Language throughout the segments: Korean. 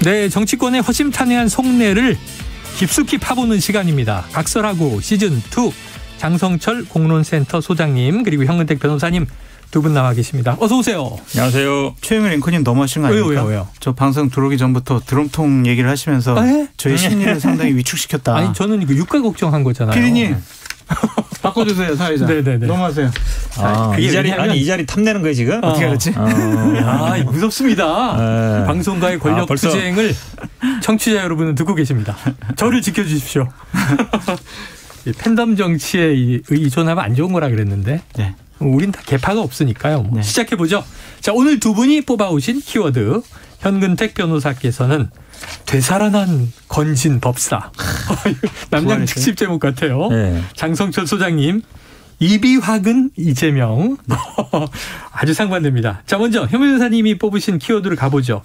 네, 정치권의 허심탄회한 속내를 깊숙이 파보는 시간입니다. 각설하고 시즌2 장성철 공론센터 소장님 그리고 현근택 변호사님 두 분 나와 계십니다. 어서 오세요. 안녕하세요. 최영일 앵커님 너무하신 거 아닙니까? 왜요? 저 방송 들어오기 전부터 드럼통 얘기를 하시면서 저희 심리를 상당히 위축시켰다. 아니 저는 이거 유가 걱정한 거잖아요. 피디님 바꿔주세요 사회자. 네네네. 넘어가세요. 이 자리 탐내는 거예요 지금? 어떻게 알았지? 야, 무섭습니다. 방송가의 권력 벌써. 투쟁을 청취자 여러분은 듣고 계십니다. 저를 지켜주십시오. 이 팬덤 정치에 의존하면 안 좋은 거라 그랬는데 네. 우린 다 개파가 없으니까요. 네. 시작해보죠. 자, 오늘 두 분이 뽑아오신 키워드 현근택 변호사께서는 되살아난 건진 법사. 남양 특집 제목 같아요. 네. 장성철 소장님 이비화근 이재명. 아주 상반됩니다. 자, 먼저 현 변호사님이 뽑으신 키워드를 가보죠.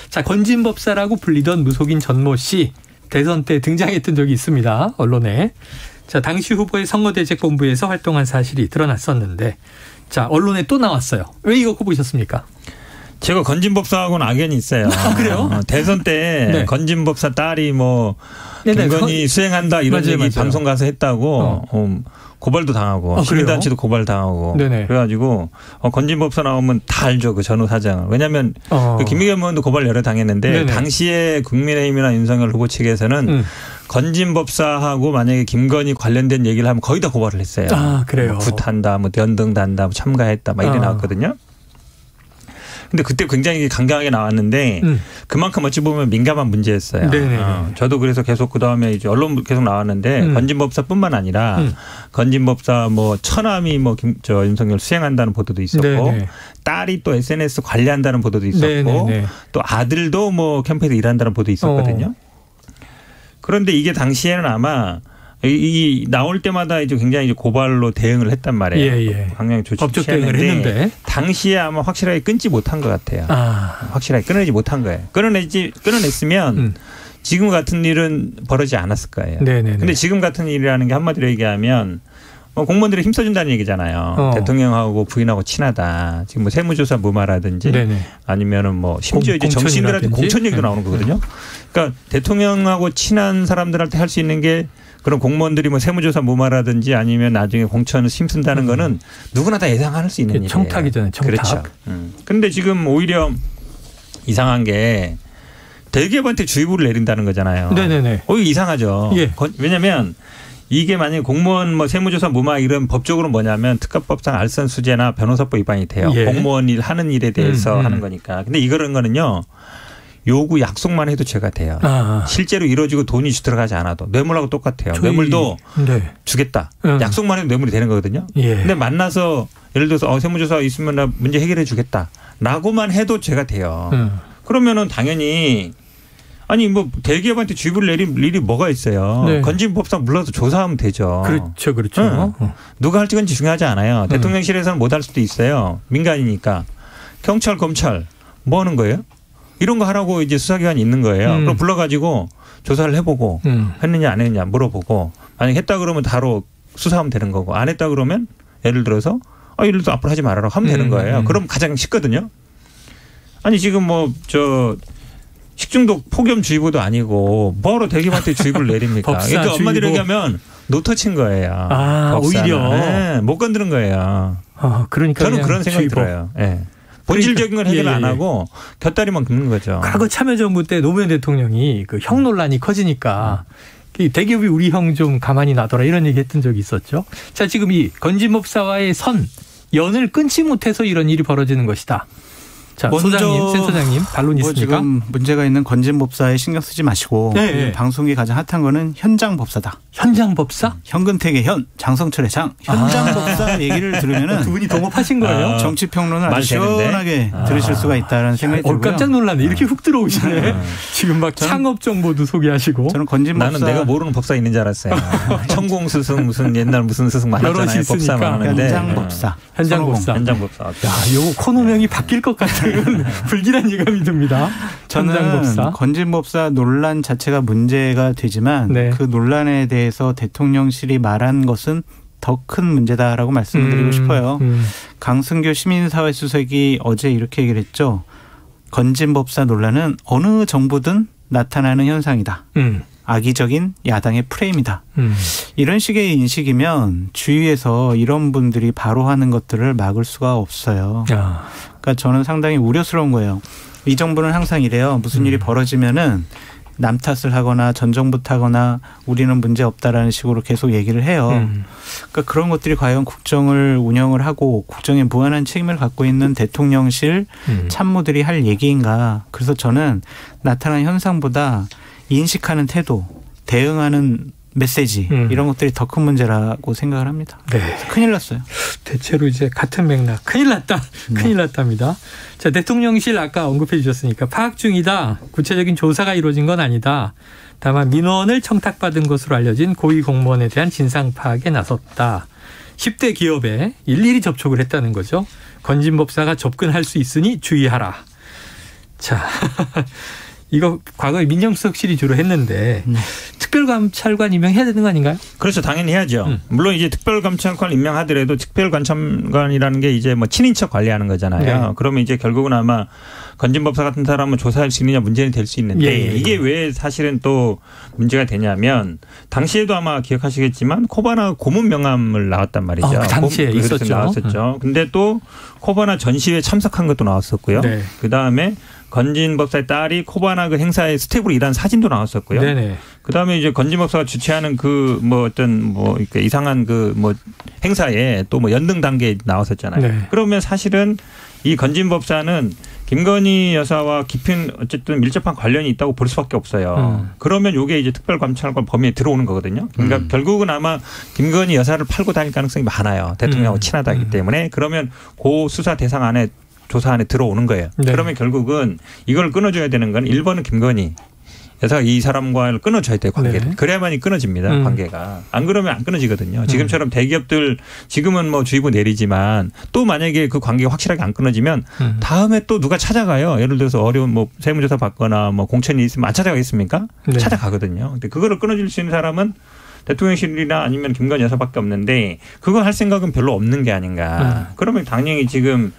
자, 건진 법사라고 불리던 무속인 전모 씨 대선 때 등장했던 적이 있습니다. 언론에. 자, 당시 후보의 선거대책본부에서 활동한 사실이 드러났었는데, 자, 언론에 또 나왔어요. 왜 이거 꼽으셨습니까? 제가 건진법사하고는 악연이 있어요. 아, 그래요? 대선 때 네. 건진법사 딸이 뭐 네네. 김건희 수행한다 이런 맞아요, 얘기 맞아요. 방송 가서 했다고 고발도 당하고 시민단체도 고발당하고 네네. 그래가지고 건진법사 나오면 다 알죠. 그 전후 사정을. 왜냐하면 그 김의겸 의원도 고발 여러 당했는데 네네. 당시에 국민의힘이나 윤석열 후보 측에서는 건진법사하고 만약에 김건희 관련된 얘기를 하면 거의 다 고발을 했어요. 아, 그래요? 뭐 굿한다, 뭐 연등단다, 뭐 참가했다, 막 이래 나왔거든요. 근데 그때 굉장히 강경하게 나왔는데 그만큼 어찌 보면 민감한 문제였어요. 저도 그래서 계속 그 다음에 이제 언론 계속 나왔는데 건진법사뿐만 아니라 건진법사 뭐 처남이 뭐 윤석열 수행한다는 보도도 있었고 네네. 딸이 또 SNS 관리한다는 보도도 있었고 네네네. 또 아들도 뭐 캠페인에서 일한다는 보도 있었거든요. 그런데 이게 당시에는 아마 이 나올 때마다 이제 굉장히 이제 고발로 대응을 했단 말이에요. 예. 강력 조치 법적 대응을 했는데 당시에 아마 확실하게 끊지 못한 것 같아요. 확실하게 끊어내지 못한 거예요. 끊어냈으면 지금 같은 일은 벌어지지 않았을 거예요. 네네네. 근데 지금 같은 일이라는 게 한마디로 얘기하면 공무원들이 힘써준다는 얘기잖아요. 대통령하고 부인하고 친하다. 지금 뭐 세무조사 무마라든지 아니면은 뭐 심지어 이제 정치인들한테 공천 얘기도 나오는 거거든요. 그러니까 대통령하고 친한 사람들한테 할 수 있는 게 그런 공무원들이 뭐 세무조사 무마라든지 아니면 나중에 공천을 힘쓴다는 거는 누구나 다 예상할 수 있는 일이에요. 청탁이잖아요. 청탁. 그렇죠. 그런데 지금 오히려 이상한 게 대기업한테 주의보를 내린다는 거잖아요. 네네네. 오히려 이상하죠. 예. 왜냐하면 이게 만약에 공무원 뭐 세무조사 무마 이런 법적으로 뭐냐면 특가법상 알선수재나 변호사법 위반이 돼요. 예. 공무원 일 하는 일에 대해서 하는 거니까. 근데 이거는 거는요. 요구 약속만 해도 죄가 돼요. 실제로 이루어지고 돈이 들어가지 않아도 뇌물하고 똑같아요. 뇌물도 주겠다. 약속만 해도 뇌물이 되는 거거든요. 근데 만나서 예를 들어서 세무조사 있으면 나 문제 해결해 주겠다. 라고만 해도 죄가 돼요. 그러면은 당연히 아니 뭐 대기업한테 주의보를 내린 일이 뭐가 있어요. 건진법상 불러서 조사하면 되죠. 그렇죠. 누가 할지 건지 중요하지 않아요. 대통령실에서는 못 할 수도 있어요. 민간이니까. 경찰, 검찰 뭐 하는 거예요? 이런 거 하라고 이제 수사기관이 있는 거예요. 그럼 불러가지고 조사를 해보고 했느냐 안 했느냐 물어보고 만약 했다 그러면 바로 수사하면 되는 거고 안 했다 그러면 예를 들어서 예를 들어서 앞으로 하지 말아라 하면 되는 거예요. 그럼 가장 쉽거든요. 아니 지금 뭐 식중독 폭염주의보도 아니고 뭐로 대기업한테 주의보를 내립니까? 그러니까 엄마들이 얘기하면 노터친 거예요. 오히려. 네, 못 건드는 거예요. 그러니까 저는 그런 생각이 들어요. 네. 본질적인 건 해결 안 하고 곁다리만 긋는 거죠. 과거 참여정부 때 노무현 대통령이 그 형 논란이 커지니까 대기업이 우리 형 좀 가만히 놔둬라 이런 얘기 했던 적이 있었죠. 자, 지금 이 건진법사와의 연을 끊지 못해서 이런 일이 벌어지는 것이다. 자, 소장님, 센터장님 반론 있습니까? 지금 문제가 있는 건진법사에 신경 쓰지 마시고 방송이 가장 핫한 거는 현장법사다. 현장법사? 현근택의 현, 장성철의 장. 현장법사 얘기를 들으면 두 분이 동업하신 거예요? 정치평론을 아주 시원하게 들으실 수가 있다는 생각이 들고요. 깜짝 놀랐네. 이렇게 훅 들어오시네. 지금 막 창업 정보도 소개하시고. 저는 건진법사. 나는 내가 모르는 법사 있는 줄 알았어요. 천공스승 무슨 옛날 무슨 스승 많았잖아요. 법사 많은데. 현장법사. 현장법사. 현장법사. 야, 요거 코너명이 바뀔 것 같은 불길한 예감이 듭니다. 저는 건진법사 논란 자체가 문제가 되지만 그 논란에 대해서 대통령실이 말한 것은 더 큰 문제다라고 말씀을 드리고 싶어요. 강승규 시민사회수석이 어제 이렇게 얘기를 했죠. 건진법사 논란은 어느 정부든 나타나는 현상이다. 악의적인 야당의 프레임이다. 이런 식의 인식이면 주위에서 이런 분들이 바로 하는 것들을 막을 수가 없어요. 그러니까 저는 상당히 우려스러운 거예요. 이 정부는 항상 이래요. 무슨 일이 벌어지면은 남 탓을 하거나 전 정부 탓하거나 우리는 문제 없다라는 식으로 계속 얘기를 해요. 그러니까 그런 것들이 과연 국정을 운영을 하고 국정에 무한한 책임을 갖고 있는 대통령실 참모들이 할 얘기인가. 그래서 저는 나타난 현상보다 인식하는 태도, 대응하는 메시지 이런 것들이 더 큰 문제라고 생각을 합니다. 네. 큰일 났어요. 대체로 이제 같은 맥락. 큰일 났다. 큰일 났답니다. 자, 대통령실 아까 언급해 주셨으니까 파악 중이다. 구체적인 조사가 이루어진 건 아니다. 다만 민원을 청탁받은 것으로 알려진 고위공무원에 대한 진상 파악에 나섰다. 10대 기업에 일일이 접촉을 했다는 거죠. 건진법사가 접근할 수 있으니 주의하라. 자, 이거 과거에 민정수석실이 주로 했는데 특별감찰관 임명해야 되는 거 아닌가요? 그렇죠. 당연히 해야죠. 물론 이제 특별감찰관 임명하더라도 특별감찰관이라는 게 이제 뭐 친인척 관리하는 거잖아요. 네. 그러면 이제 결국은 아마 건진법사 같은 사람은 조사할 수 있느냐 문제는 될 수 있는데 이게 왜 사실은 또 문제가 되냐면 당시에도 아마 기억하시겠지만 코바나 고문 명함을 나왔단 말이죠. 그 당시에 있었죠. 나왔었죠. 근데 또 코바나 전시회에 참석한 것도 나왔었고요. 네. 그다음에 건진법사의 딸이 코바나 그 행사에 스텝으로 일한 사진도 나왔었고요. 네네. 그다음에 이제 건진법사가 주최하는 그 뭐 어떤 뭐 이상한 그 뭐 행사에 또 뭐 연등 단계에 나왔었잖아요. 네. 그러면 사실은 이 건진법사는 김건희 여사와 깊은 어쨌든 밀접한 관련이 있다고 볼 수밖에 없어요. 그러면 이게 이제 특별감찰관 범위에 들어오는 거거든요. 그러니까 결국은 아마 김건희 여사를 팔고 다닐 가능성이 많아요. 대통령하고 친하다기 때문에. 그러면 그 수사 대상 안에 조사 안에 들어오는 거예요. 네. 그러면 결국은 이걸 끊어줘야 되는 건 1번은 김건희 여사가 이 사람과를 끊어줘야 돼요. 관계를. 네. 그래야만이 끊어집니다. 관계가. 안 그러면 안 끊어지거든요. 지금처럼 대기업들 지금은 뭐 주의보 내리지만 또 만약에 그 관계가 확실하게 안 끊어지면 다음에 또 누가 찾아가요. 예를 들어서 어려운 뭐 세무조사 받거나 뭐 공천이 있으면 안 찾아가겠습니까? 네. 찾아가거든요. 근데 그거를 끊어줄 수 있는 사람은 대통령실이나 아니면 김건희 여사밖에 없는데 그거 할 생각은 별로 없는 게 아닌가. 그러면 당연히 지금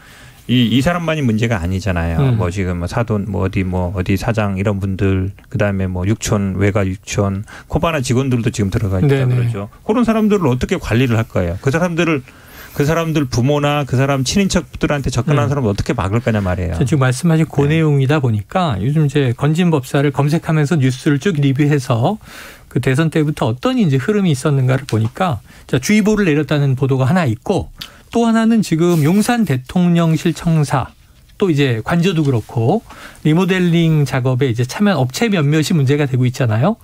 이 사람만이 문제가 아니잖아요. 뭐 지금 뭐 사돈 뭐 어디 사장 이런 분들 그다음에 뭐 유치원 외가 유치원 코바나 직원들도 지금 들어가 있다 그러죠. 그런 사람들을 어떻게 관리를 할 거예요. 그 사람들 부모나 그 사람 친인척들한테 접근하는 사람을 어떻게 막을 거냐 말이에요. 지금 말씀하신 그 내용이다 보니까 요즘 이제 건진법사를 검색하면서 뉴스를 쭉 리뷰해서 그 대선 때부터 어떤 이제 흐름이 있었는가를 보니까 자, 주의보를 내렸다는 보도가 하나 있고 또 하나는 지금 용산 대통령실 청사 또 이제 관저도 그렇고 리모델링 작업에 이제 참여한 업체 몇몇이 문제가 되고 있잖아요.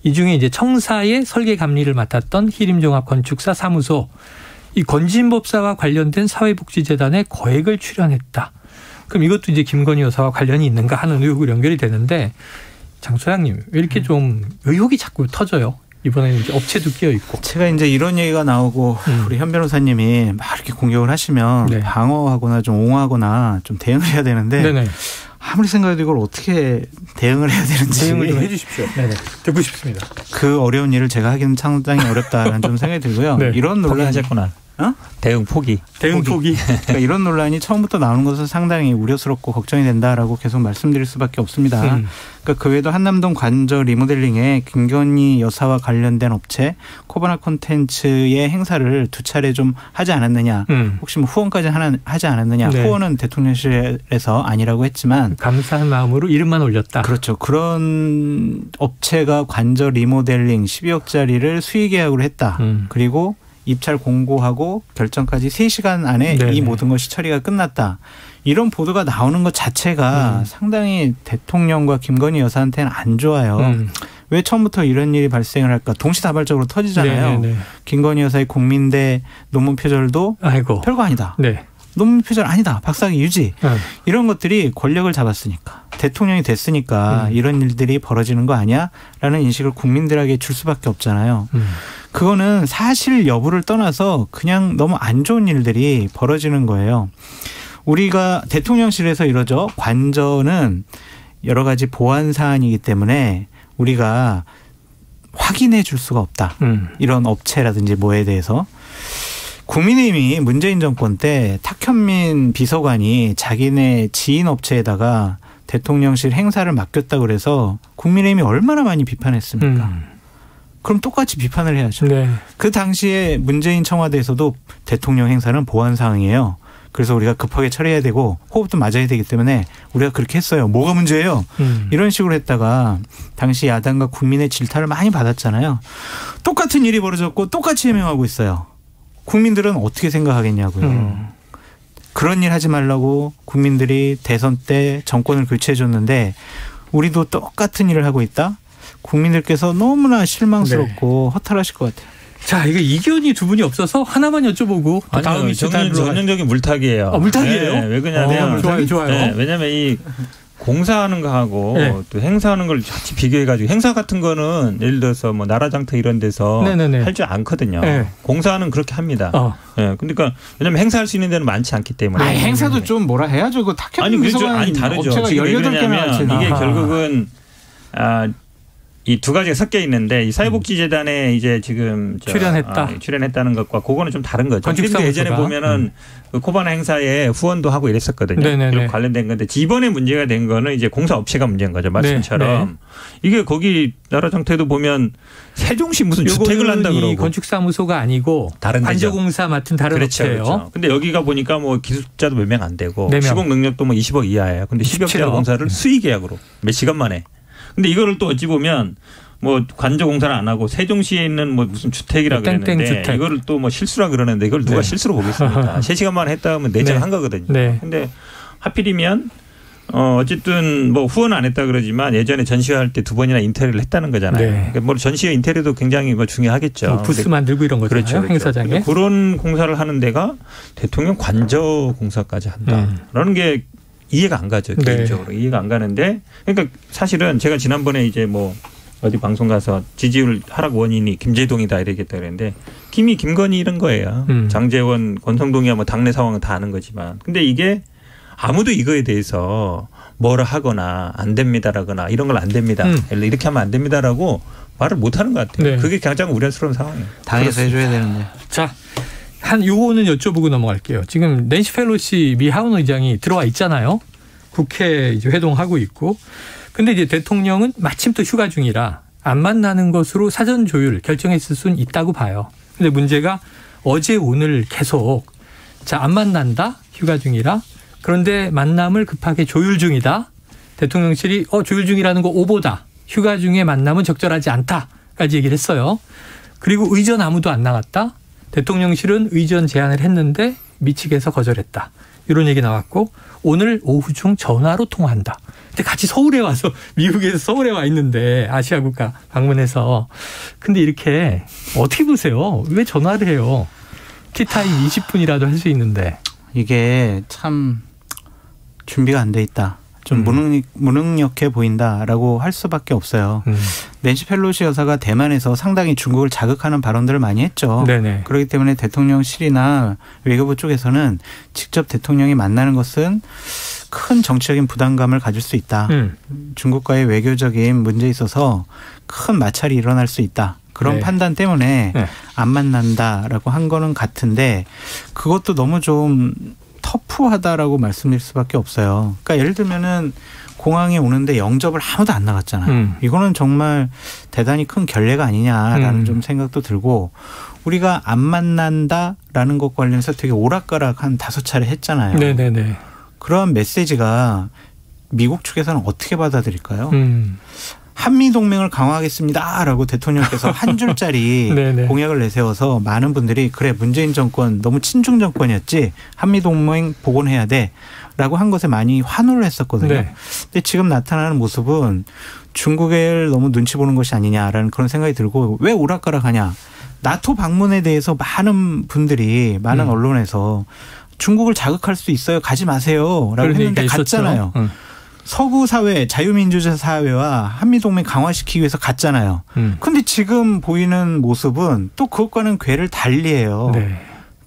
이 중에 이제 청사의 설계 감리를 맡았던 희림종합건축사 사무소 이 건진법사와 관련된 사회복지재단에 거액을 출연했다. 그럼 이것도 이제 김건희 여사와 관련이 있는가 하는 의혹으로 연결이 되는데 장 소장님 왜 이렇게 좀 의혹이 자꾸 터져요? 이번에는 이제 업체도 끼어 있고. 제가 이제 이런 얘기가 나오고 우리 현 변호사님이 막 이렇게 공격을 하시면 네. 방어하거나 좀 옹호하거나 좀 대응을 해야 되는데 네네. 아무리 생각해도 이걸 어떻게 대응을 해야 되는지. 대응을 좀 해 주십시오. 네네. 듣고 싶습니다. 그 어려운 일을 제가 하기는 상당히 어렵다는 좀 생각이 들고요. 네. 이런 논란이 하셨구나. 대응 포기. 대응 포기. 그러니까 이런 논란이 처음부터 나오는 것은 상당히 우려스럽고 걱정이 된다라고 계속 말씀드릴 수밖에 없습니다. 그러니까 그 외에도 한남동 관저 리모델링에 김건희 여사와 관련된 업체 코바나 콘텐츠의 행사를 2차례 좀 하지 않았느냐. 혹시 뭐 후원까지 하지 않았느냐. 네. 후원은 대통령실에서 아니라고 했지만. 감사한 마음으로 이름만 올렸다. 그렇죠. 그런 업체가 관저 리모델링 12억짜리를 수의계약으로 했다. 그리고 입찰 공고하고 결정까지 3시간 안에 네네. 이 모든 것이 처리가 끝났다. 이런 보도가 나오는 것 자체가 상당히 대통령과 김건희 여사한테는 안 좋아요. 왜 처음부터 이런 일이 발생을 할까? 동시다발적으로 터지잖아요. 네네. 김건희 여사의 국민대 논문 표절도 아이고. 별거 아니다. 네. 논문 표절 아니다. 박사학위 유지. 이런 것들이 권력을 잡았으니까. 대통령이 됐으니까 이런 일들이 벌어지는 거 아니야? 라는 인식을 국민들에게 줄 수밖에 없잖아요. 그거는 사실 여부를 떠나서 그냥 너무 안 좋은 일들이 벌어지는 거예요. 우리가 대통령실에서 이러죠. 관저는 여러 가지 보안 사안이기 때문에 우리가 확인해 줄 수가 없다. 이런 업체라든지 뭐에 대해서. 국민의힘이 문재인 정권 때 탁현민 비서관이 자기네 지인 업체에다가 대통령실 행사를 맡겼다고 그래서 국민의힘이 얼마나 많이 비판했습니까? 그럼 똑같이 비판을 해야죠. 네. 그 당시에 문재인 청와대에서도 대통령 행사는 보안 사항이에요. 그래서 우리가 급하게 처리해야 되고 호흡도 맞아야 되기 때문에 우리가 그렇게 했어요. 뭐가 문제예요? 이런 식으로 했다가 당시 야당과 국민의 질타를 많이 받았잖아요. 똑같은 일이 벌어졌고 똑같이 해명하고 있어요. 국민들은 어떻게 생각하겠냐고요. 그런 일 하지 말라고 국민들이 대선 때 정권을 교체해 줬는데 우리도 똑같은 일을 하고 있다? 국민들께서 너무나 실망스럽고 허탈하실 것 같아요. 자, 이게 이견이 두 분이 없어서 하나만 여쭤보고 또 다음 이슈 전형적인 물타기예요. 물타기예요? 네, 왜 그러냐면 좋아요. 네, 왜냐하면 이 공사하는 거하고 네. 또 행사하는 걸 같이 비교해가지고 행사 같은 거는 예를 들어서 뭐 나라장터 이런 데서 할 줄 않거든요. 네. 공사는 그렇게 합니다. 네, 그러니까 왜냐하면 행사할 수 있는 데는 많지 않기 때문에. 행사도 좀 뭐라 해야죠. 그 탁현 아니 다르죠. 지금 왜 그러냐면 이게 결국은 이 두 가지가 섞여 있는데 이 사회복지재단에 이제 지금 출연했다는 것과 그거는 좀 다른 거죠. 그리고 예전에 보면은 그 코바나 행사에 후원도 하고 이랬었거든요. 그리고 관련된 건데 이번에 문제가 된 거는 이제 공사업체가 문제인 거죠. 말씀처럼 이게 거기 나라장터에도 보면 세종시 무슨 주택을 한다 그러고 건축사무소가 아니고 다른 관저공사 맡은 다른 업체예요. 그렇죠. 근데 여기가 보니까 뭐 기술자도 몇 명 안 되고 시공 능력도 뭐 20억 이하예요. 근데 10억짜리 공사를 수의 계약으로 몇 시간 만에. 근데 이거를 또 어찌 보면 뭐 관저 공사를 안 하고 세종시에 있는 뭐 무슨 주택이라 그랬는데 주택. 이거를 또 뭐 실수라 그러는데 이걸 누가 실수로 보겠습니까? 3시간 만에 했다 하면 내장한 거거든요. 근데 하필이면 어쨌든 뭐 후원 안 했다 그러지만 예전에 전시회할 때 2번이나 인테리어를 했다는 거잖아요. 그러니까 뭐 전시회 인테리어도 굉장히 중요하겠죠. 부스 만들고 이런 거잖아요. 그렇죠. 행사장에. 그런 공사를 하는 데가 대통령 관저 공사까지 한다라는 게 이해가 안 가죠. 개인적으로. 이해가 안 가는데 그러니까 사실은 제가 지난번에 이제 뭐 어디 방송 가서 지지율 하락 원인이 김재동이다 이러겠다 그랬는데 김건희 이런 거예요. 장제원, 권성동이야 뭐 당내 상황은 다 아는 거지만 근데 이게 아무도 이거에 대해서 뭐라 하거나 안 됩니다라거나 이런 걸 안 됩니다. 이렇게 하면 안 됩니다라고 말을 못 하는 것 같아요. 그게 가장 우려스러운 상황이에요. 당에서 해줘야 되는데. 자. 요거는 여쭤보고 넘어갈게요. 지금 낸시 펠로시 미 하원 의장이 들어와 있잖아요. 국회 이제 회동하고 있고. 근데 이제 대통령은 마침 또 휴가 중이라 안 만나는 것으로 사전 조율 결정했을 수는 있다고 봐요. 근데 문제가 어제 오늘 계속 안 만난다. 휴가 중이라. 그런데 만남을 급하게 조율 중이다. 대통령실이 조율 중이라는 거 오보다. 휴가 중에 만남은 적절하지 않다까지 얘기를 했어요. 그리고 의전 아무도 안 나갔다. 대통령실은 의전 제안을 했는데 미측에서 거절했다. 이런 얘기 나왔고 오늘 오후 중 전화로 통화한다. 근데 같이 서울에 와서 미국에서 서울에 와 있는데 아시아 국가 방문해서 근데 이렇게 어떻게 보세요? 왜 전화를 해요? 티타임 20분이라도 할 수 있는데. 이게 참 준비가 안 돼 있다. 좀 무능력해 보인다라고 할 수밖에 없어요. 낸시 펠로시 여사가 대만에서 상당히 중국을 자극하는 발언들을 많이 했죠. 네네. 그렇기 때문에 대통령실이나 외교부 쪽에서는 직접 대통령이 만나는 것은 큰 정치적인 부담감을 가질 수 있다. 중국과의 외교적인 문제에 있어서 큰 마찰이 일어날 수 있다. 그런 판단 때문에 안 만난다라고 한 거는 같은데 그것도 너무 좀 터프하다라고 말씀드릴 수밖에 없어요. 그러니까 예를 들면은 공항에 오는데 영접을 아무도 안 나갔잖아요. 이거는 정말 대단히 큰 결례가 아니냐라는 좀 생각도 들고 우리가 안 만난다라는 것 관련해서 되게 오락가락 한 5차례 했잖아요. 네네네. 그런 메시지가 미국 측에서는 어떻게 받아들일까요? 한미동맹을 강화하겠습니다라고 대통령께서 한 줄짜리 공약을 내세워서 많은 분들이 그래 문재인 정권 너무 친중 정권이었지 한미동맹 복원해야 돼라고 한 것에 많이 환호를 했었거든요. 근데 지금 나타나는 모습은 중국을 너무 눈치 보는 것이 아니냐라는 그런 생각이 들고 왜 오락가락하냐. 나토 방문에 대해서 많은 분들이 많은 언론에서 중국을 자극할 수 있어요. 가지 마세요. 라고 했는데 갔잖아요. 서구 사회, 자유민주주의 사회와 한미동맹 강화시키기 위해서 갔잖아요. 그런데 지금 보이는 모습은 또 그것과는 궤를 달리해요.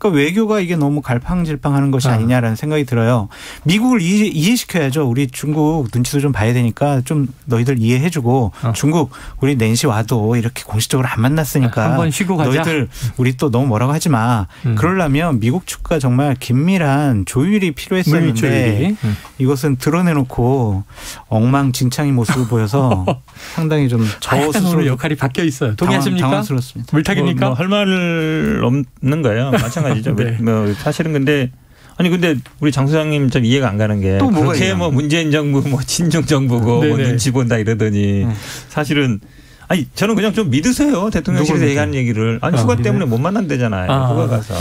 그러니까 외교가 이게 너무 갈팡질팡하는 것이 아니냐라는 생각이 들어요. 미국을 이해시켜야죠. 우리 중국 눈치도 좀 봐야 되니까 좀 너희들 이해해주고 중국 우리 낸시 와도 이렇게 공식적으로 안 만났으니까 한번 쉬고 가자. 너희들 우리 또 너무 뭐라고 하지 마. 그러려면 미국 측과 정말 긴밀한 조율이 필요했었는데 이것은 드러내놓고 엉망진창인 모습을 보여서 상당히 좀 저 스스로 역할이 바뀌어 있어요. 동의하십니까? 당황스럽습니다. 물타기입니까? 할 말 없는 거예요. 마찬가지죠. 네. 뭐 사실은 근데 우리 장 소장님 좀 이해가 안 가는 게 그렇게 뭐 문재인 정부 뭐 친중 정부고 뭐 눈치 본다 이러더니 사실은 저는 그냥 좀 믿으세요. 대통령실에서 얘기하는 얘기를. 휴가 때문에 못 만난대잖아요. 휴가 가서.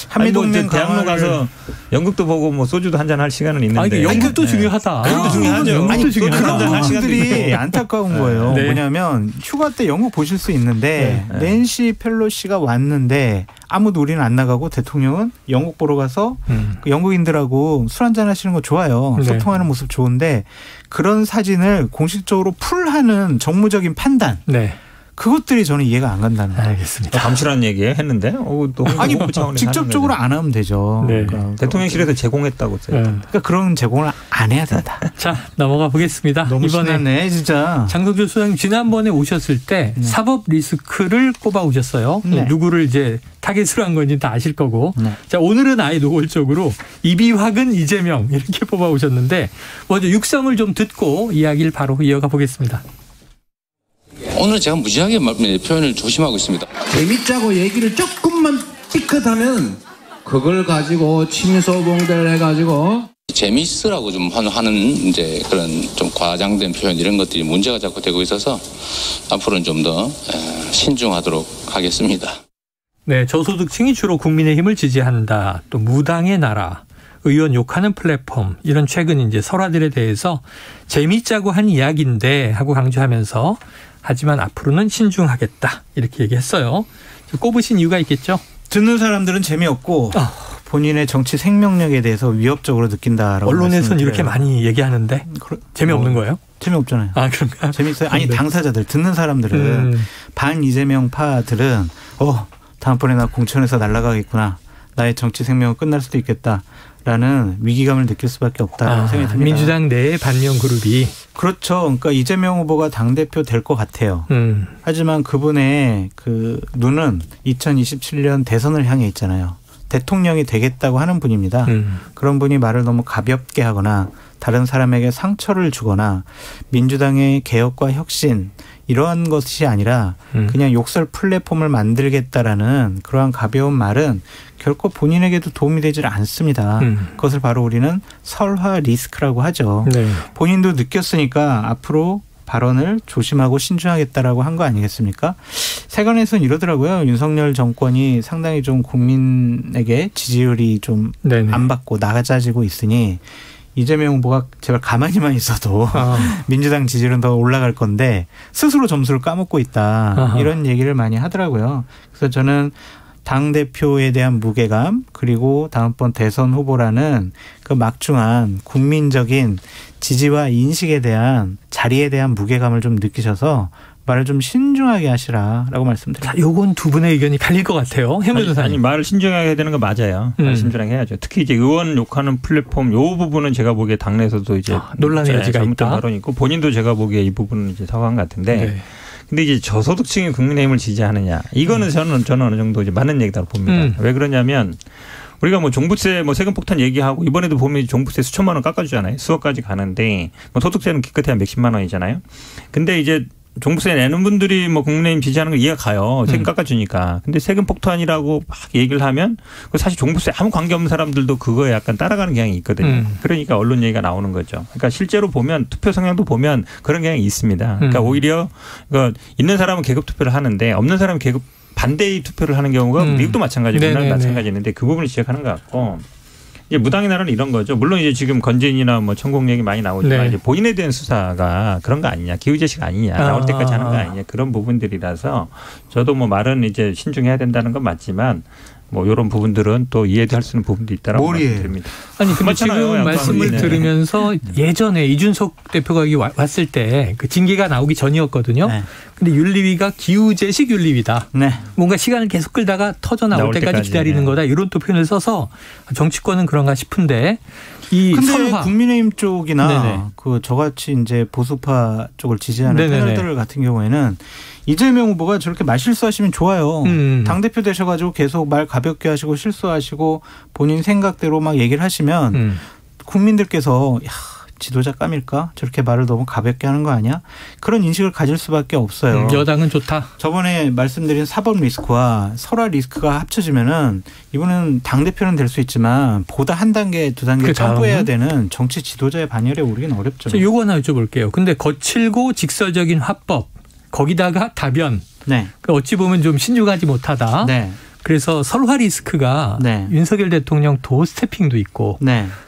한미동맹 대학로 가서 연극도 보고 뭐 소주도 한잔 할 시간은 있는데. 연극도 중요하다. 연극도 중요하죠. 연극도 중요하다. 그런 분들이 안타까운 거예요. 네. 뭐냐면 휴가 때 연극 보실 수 있는데 낸시 펠로시가 왔는데 아무도 우리는 안 나가고 대통령은 연극 보러 가서 그 연극인들하고 술 한잔 하시는 거 좋아요. 소통하는 모습 좋은데 그런 사진을 공식적으로 풀하는 정무적인 판단. 그것들이 저는 이해가 안 간다는 거예요. 알겠습니다. 감시라는 얘기 했는데 또 직접적으로 안 하면 되죠. 그러니까 대통령실에서 제공했다고 써요. 그러니까 그런 제공을 안 해야 된다. 자, 넘어가 보겠습니다. 너무 신났네 진짜. 장성철 소장님 지난번에 오셨을 때 사법 리스크를 꼽아 오셨어요. 누구를 이제 타겟으로 한 건지 다 아실 거고. 자, 오늘은 아예 노골적으로 이비화근 이재명 이렇게 뽑아 오셨는데 먼저 육성을 좀 듣고 이야기를 바로 이어가 보겠습니다. 오늘 제가 무지하게 표현을 조심하고 있습니다. 재밌자고 얘기를 조금만 삐끗하면 그걸 가지고 침소봉대를 해가지고 재미있으라고 좀 하는 이제 그런 좀 과장된 표현 이런 것들이 문제가 자꾸 되고 있어서 앞으로는 좀 더 신중하도록 하겠습니다. 네, 저소득층이 주로 국민의힘을 지지한다. 또 무당의 나라, 의원 욕하는 플랫폼 이런 최근 이제 설화들에 대해서 재미있자고 한 이야기인데 하고 강조하면서 하지만 앞으로는 신중하겠다 이렇게 얘기했어요. 꼽으신 이유가 있겠죠? 듣는 사람들은 재미없고 본인의 정치 생명력에 대해서 위협적으로 느낀다라고. 언론에서는 이렇게 많이 얘기하는데 재미없는 거예요? 재미없잖아요. 그런가? 재밌어요. 아니 당사자들 듣는 사람들은 반 이재명 파들은 다음번에 나 공천에서 날아가겠구나. 나의 정치 생명은 끝날 수도 있겠다라는 위기감을 느낄 수밖에 없다라는 생각이 듭니다. 민주당 내의 반면 그룹이. 그렇죠. 그러니까 이재명 후보가 당대표 될 것 같아요. 하지만 그분의 그 눈은 2027년 대선을 향해 있잖아요. 대통령이 되겠다고 하는 분입니다. 그런 분이 말을 너무 가볍게 하거나 다른 사람에게 상처를 주거나 민주당의 개혁과 혁신 이러한 것이 아니라 그냥 욕설 플랫폼을 만들겠다라는 그러한 가벼운 말은 결코 본인에게도 도움이 되질 않습니다. 그것을 바로 우리는 설화 리스크라고 하죠. 본인도 느꼈으니까 앞으로 발언을 조심하고 신중하겠다라고 한 거 아니겠습니까? 세간에서는 이러더라고요. 윤석열 정권이 상당히 좀 국민에게 지지율이 좀 안 받고 낮아지고 있으니 이재명 후보가 제발 가만히만 있어도 민주당 지지율은 더 올라갈 건데 스스로 점수를 까먹고 있다. 이런 얘기를 많이 하더라고요. 그래서 저는 당대표에 대한 무게감 그리고 다음번 대선 후보라는 그 막중한 국민적인 지지와 인식에 대한 자리에 대한 무게감을 좀 느끼셔서 말을 좀 신중하게 하시라라고 말씀드립니다. 요건 두 분의 의견이 갈릴 것 같아요. 아니 말을 신중하게 해야 되는 거 맞아요. 말 신중하게 해야죠. 특히 이제 의원 욕하는 플랫폼 요 부분은 제가 보기에 당내에서도 이제 논란의 여지가 있다. 발언이 있고 본인도 제가 보기에 이 부분은 이제 사과한 것 같은데. 근데 이제 저소득층이 국민의힘을 지지하느냐 이거는 저는 어느 정도 이제 맞는 얘기다고 봅니다. 왜 그러냐면 우리가 뭐 종부세 뭐 세금 폭탄 얘기하고 이번에도 보면 종부세 수천만 원 깎아주잖아요. 수억까지 가는데 뭐 소득세는 기껏해야 몇십만 원이잖아요. 근데 이제 종부세 내는 분들이 뭐 국민의힘 지지하는 거 이해가 가요. 세금 깎아주니까. 근데 세금 폭탄이라고 막 얘기를 하면 사실 종부세 아무 관계없는 사람들도 그거에 약간 따라가는 경향이 있거든요. 그러니까 언론 얘기가 나오는 거죠. 그러니까 실제로 보면 투표 성향도 보면 그런 경향이 있습니다. 그러니까 오히려 있는 사람은 계급 투표를 하는데 없는 사람은 계급 반대의 투표를 하는 경우가 미국도 마찬가지고 우리나라도 마찬가지인데 그 부분을 지적하는 것 같고. 이제 무당의 나라는 이런 거죠. 물론 이제 지금 건진이나 뭐 천공 얘기 많이 나오지만 이제 본인에 대한 수사가 그런 거 아니냐, 기후제식 아니냐, 나올 때까지 하는 거 아니냐 그런 부분들이라서 저도 뭐 말은 이제 신중해야 된다는 건 맞지만 뭐 이런 부분들은 또 이해도 할 수 있는 부분도 있다라고 말씀드립니다. 아니 근데 지금 말씀을 들으면서 예전에 이준석 대표가 여기 왔을 때 그 징계가 나오기 전이었거든요. 네. 근데 윤리위가 기우제식 윤리위다. 네. 뭔가 시간을 계속 끌다가 터져 나올 때까지 기다리는 거다. 이런 또 표현을 써서 정치권은 그런가 싶은데 이 근데 선화. 국민의힘 쪽이나 그 저같이 이제 보수파 쪽을 지지하는 패널들 같은 경우에는 이재명 후보가 저렇게 말 실수하시면 좋아요. 당대표 되셔가지고 계속 말 가볍게 하시고 실수하시고 본인 생각대로 막 얘기를 하시면 국민들께서 야, 지도자 깜일까? 저렇게 말을 너무 가볍게 하는 거 아니야? 그런 인식을 가질 수밖에 없어요. 여당은 좋다. 저번에 말씀드린 사법 리스크와 설화 리스크가 합쳐지면은 이분은 당대표는 될 수 있지만 보다 한 단계 두 단계 참고해야 되는 정치 지도자의 반열에 오르긴 어렵죠. 요거 하나 여쭤볼게요. 근데 거칠고 직설적인 화법 거기다가 답변. 네. 어찌 보면 좀 신중하지 못하다. 네. 그래서 설화 리스크가 윤석열 대통령 도스태핑도 있고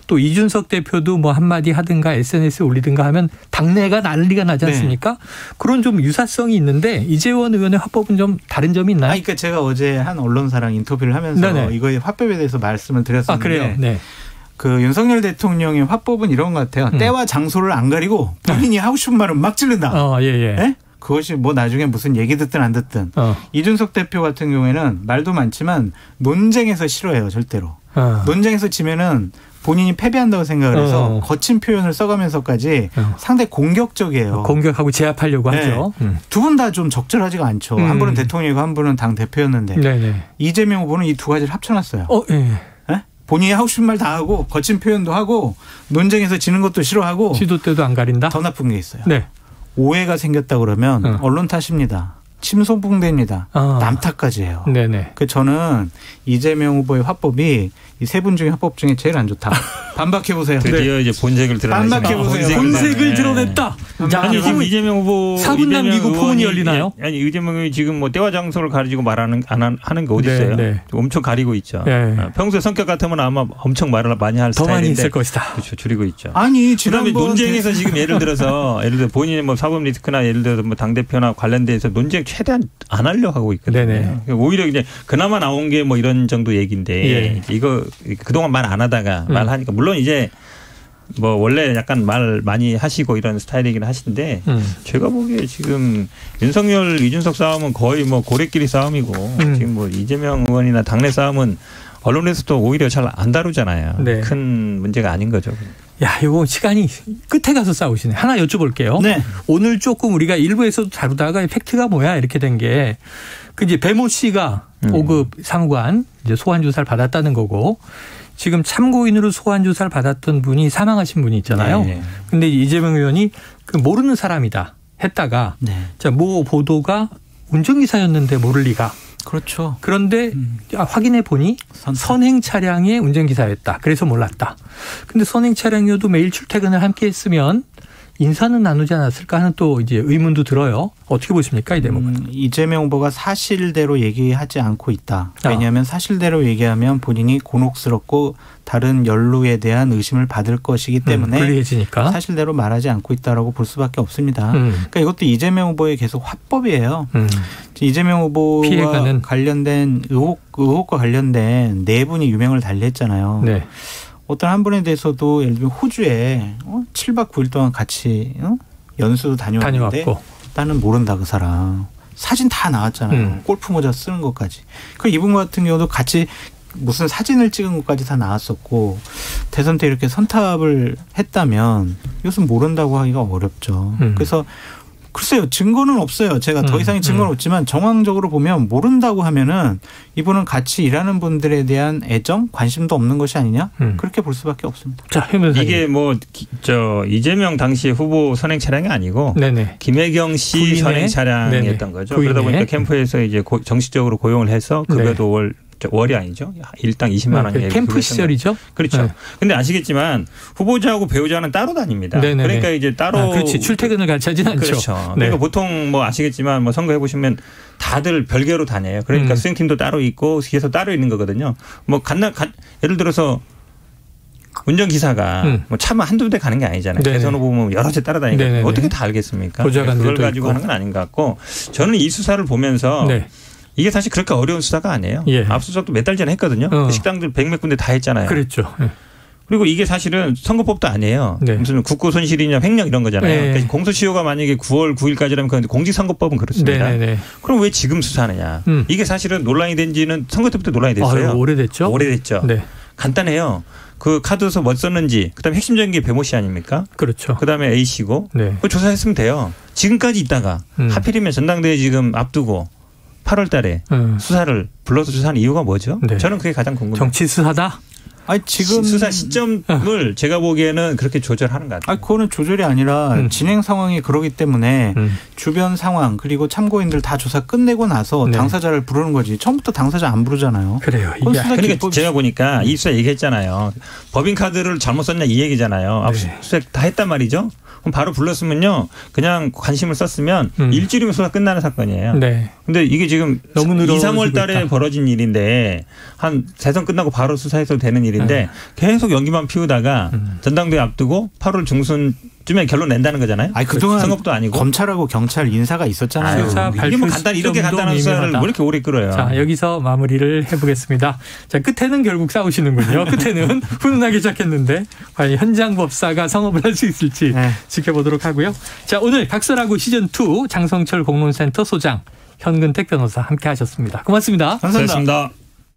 또 이준석 대표도 뭐 한마디 하든가 SNS에 올리든가 하면 당내가 난리가 나지 않습니까? 그런 좀 유사성이 있는데 이재원 의원의 화법은 좀 다른 점이 있나요? 그러니까 제가 어제 한 언론사랑 인터뷰를 하면서 이거의 화법에 대해서 말씀을 드렸었는데 그래요? 네. 그 윤석열 대통령의 화법은 이런 것 같아요. 때와 장소를 안 가리고 본인이 하고 싶은 말은 막 찌른다. 네? 그것이 뭐 나중에 무슨 얘기 듣든 안 듣든. 이준석 대표 같은 경우에는 말도 많지만 논쟁에서 싫어해요. 절대로. 논쟁에서 지면은 본인이 패배한다고 생각을 해서 거친 표현을 써가면서까지 상당히 공격적이에요. 공격하고 제압하려고 하죠. 두 분 다 좀 적절하지가 않죠. 한 분은 대통령이고 한 분은 당대표였는데 이재명 후보는 이 두 가지를 합쳐놨어요. 본인이 하고 싶은 말 다 하고 거친 표현도 하고 논쟁에서 지는 것도 싫어하고 시도 때도 안 가린다. 더 나쁜 게 있어요. 오해가 생겼다 그러면 언론 탓입니다. 침소봉대입니다. 남 탓까지 해요. 그 저는 이재명 후보의 화법이 이 세 분 중에 화법 중에 제일 안 좋다. 반박해 보세요. 드디어 이제 본색을 드러냈다. 반박해 보세요. 본색을 드러냈다. 아니 지금 이재명 후보 4분 남기고 포문이 열리나요? 아니 이재명이 지금 뭐 때와 장소를 가리고 말하는 하는 게 어디 있어요? 엄청 가리고 있죠. 평소에 성격 같으면 아마 엄청 말을 많이 할 더 스타일인데 많이 있을 것이다. 그렇죠. 줄이고 있죠. 아니 그다음에 논쟁에서 지금 예를 들어 본인의 뭐 사법 리스크나 예를 들어서 뭐 당 대표나 관련돼서 논쟁 최대한 안 하려고 하고 있거든요. 오히려 이제 그나마 나온 게 뭐 이런 정도 얘기인데 이거 그동안 말 안 하다가 말하니까 물론 이제 뭐 원래 약간 말 많이 하시고 이런 스타일이긴 하신데 제가 보기에 지금 윤석열 이준석 싸움은 거의 뭐 고래끼리 싸움이고 지금 뭐 이재명 의원이나 당내 싸움은 언론에서도 오히려 잘 안 다루잖아요. 큰 문제가 아닌 거죠. 야, 이거 시간이 끝에 가서 싸우시네. 하나 여쭤볼게요. 오늘 조금 우리가 일부에서도 다루다가 팩트가 뭐야 이렇게 된 게 그 이제 배모 씨가 5급 상관 이제 소환 조사를 받았다는 거고 지금 참고인으로 소환 조사를 받았던 분이 사망하신 분이 있잖아요. 근데 이재명 의원이 그 모르는 사람이다 했다가 자, 모 보도가 운전기사였는데 모를 리가. 그렇죠. 그런데 확인해 보니 선행 차량의 운전기사였다. 그래서 몰랐다. 근데 선행 차량이어도 매일 출퇴근을 함께 했으면 인사는 나누지 않았을까 하는 또 이제 의문도 들어요. 어떻게 보십니까, 이 대목은? 이재명 후보가 사실대로 얘기하지 않고 있다. 왜냐하면 사실대로 얘기하면 본인이 곤혹스럽고 다른 연루에 대한 의심을 받을 것이기 때문에 불리해지니까. 사실대로 말하지 않고 있다라고 볼 수밖에 없습니다. 그러니까 이것도 이재명 후보의 계속 화법이에요. 이재명 후보와 피해가는. 관련된 의혹과 관련된 네 분이 유명을 달리했잖아요. 어떤 한 분에 대해서도 예를 들면 호주에 7박 9일 동안 같이 연수도 다녀왔는데 나는 모른다 그 사람. 사진 다 나왔잖아요. 골프 모자 쓰는 것까지. 그 이분 같은 경우도 같이 무슨 사진을 찍은 것까지 다 나왔었고 대선 때 이렇게 선탑을 했다면 이것은 모른다고 하기가 어렵죠. 그래서 글쎄요. 증거는 없어요. 제가 더 이상의 증거는 없지만 정황적으로 보면 모른다고 하면은 이분은 같이 일하는 분들에 대한 애정, 관심도 없는 것이 아니냐? 그렇게 볼 수밖에 없습니다. 자, 이게 뭐 이재명 당시 후보 선행 차량이 아니고 김혜경 씨 선행 차량이었던 거죠. 그러다 보니까 캠프에서 이제 정식적으로 고용을 해서 급여도 월이 아니죠. 일당 20만 원이에요. 캠프 시절이죠. 그렇죠. 근데 아시겠지만 후보자하고 배우자는 따로 다닙니다. 그러니까 이제 따로 그렇지. 출퇴근을 같이 하진 않죠. 그렇죠. 그러니까 보통 뭐 아시겠지만 뭐 선거해 보시면 다들 별개로 다녀요. 그러니까 수행팀도 따로 있고 뒤에서 따로 있는 거거든요. 뭐 예를 들어서 운전기사가 뭐 차만 한두 대 가는 게 아니잖아요. 대선 후보 보면 여러 대 따라다니니까 어떻게 다 알겠습니까? 그걸 가지고 하는 건 아닌 것 같고 저는 이 수사를 보면서 이게 사실 그렇게 어려운 수사가 아니에요. 예. 압수수색도 몇 달 전에 했거든요. 그 식당들 100몇 군데 다 했잖아요. 그랬죠. 예. 그리고 이게 사실은 선거법도 아니에요. 네. 무슨 국고손실이냐 횡령 이런 거잖아요. 네. 그러니까 공소시효가 만약에 9월 9일까지라면 그런데 공직선거법은 그렇습니다. 네네네. 그럼 왜 지금 수사하느냐. 이게 사실은 논란이 된 지는 선거 때부터 논란이 됐어요. 아유, 오래됐죠. 오래됐죠. 네. 간단해요. 그 카드에서 뭐 썼는지 그다음에 핵심적인 게 배모 씨 아닙니까? 그렇죠. 그다음에 A 씨고 네. 그거 조사했으면 돼요. 지금까지 있다가 하필이면 전당대회 지금 앞두고 8월 달에 수사를 불러서 조사하는 이유가 뭐죠? 네. 저는 그게 가장 궁금해요. 정치 수사다? 아니 지금 수사 시점을 제가 보기에는 그렇게 조절하는 것 같아요. 아니 그거는 조절이 아니라 진행 상황이 그러기 때문에 주변 상황 그리고 참고인들 다 조사 끝내고 나서 네. 당사자를 부르는 거지. 처음부터 당사자 안 부르잖아요. 그래요. 이게 그러니까 제가 보니까 이 수사 얘기했잖아요. 법인카드를 잘못 썼냐 이 얘기잖아요. 압수수색 다 했단 말이죠. 그럼 바로 불렀으면요. 그냥 관심을 썼으면 일주일이면 수사 끝나는 사건이에요. 네. 근데 이게 지금 너무 2, 3월 달에 있다. 벌어진 일인데 한 대선 끝나고 바로 수사해서 되는 일인데 계속 연기만 피우다가 전당대회 앞두고 8월 중순쯤에 결론 낸다는 거잖아요. 아니 그동안 선거도 아니고 검찰하고 경찰 인사가 있었잖아요. 수사 이게 뭐 발표 간단 이렇게 시점도 간단한 수사를 미묘하다. 왜 이렇게 오래 끌어요. 자, 여기서 마무리를 해보겠습니다. 자, 끝에는 결국 싸우시는군요. 끝에는 훈훈하게 시작했는데 과연 현장 법사가 성업을 할 수 있을지 네. 지켜보도록 하고요. 자, 오늘 각설하고 시즌2 장성철 공론센터 소장 현근택 변호사 함께 하셨습니다. 고맙습니다. 감사합니다. 고맙습니다.